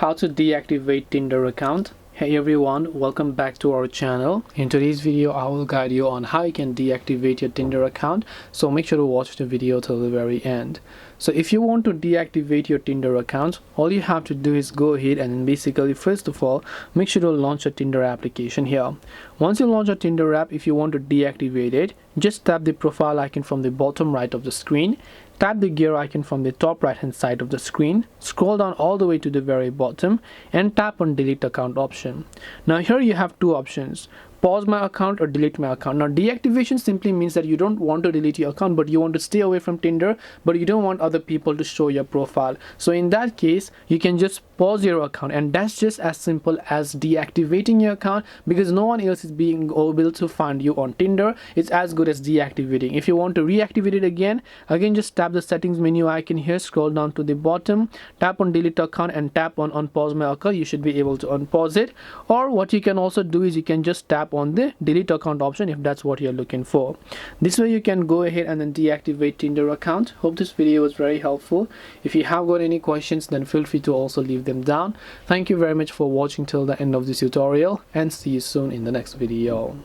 How to deactivate Tinder account. Hey everyone, welcome back to our channel. In today's video I will guide you on how you can deactivate your Tinder account, so make sure to watch the video till the very end. So if you want to deactivate your Tinder account, all you have to do is go ahead and basically first of all make sure to launch a Tinder application here. Once you launch a Tinder app, if you want to deactivate it, just tap the profile icon from the bottom right of the screen. Tap the gear icon from the top right hand side of the screen, scroll down all the way to the very bottom and tap on delete account option. Now here you have two options: pause my account or delete my account. Now deactivation simply means that you don't want to delete your account, but you want to stay away from Tinder, but you don't want other people to show your profile. So in that case you can just pause your account, and that's just as simple as deactivating your account, because no one else is being able to find you on Tinder. It's as good as deactivating. If you want to reactivate it again just tap the settings menu icon here, scroll down to the bottom, tap on delete account and tap on unpause my account. You should be able to unpause it. Or what you can also do is you can just tap on the delete account option if that's what you're looking for. This way you can go ahead and then deactivate Tinder account. Hope this video was very helpful. If you have got any questions, then feel free to also leave them down. Thank you very much for watching till the end of this tutorial, and see you soon in the next video.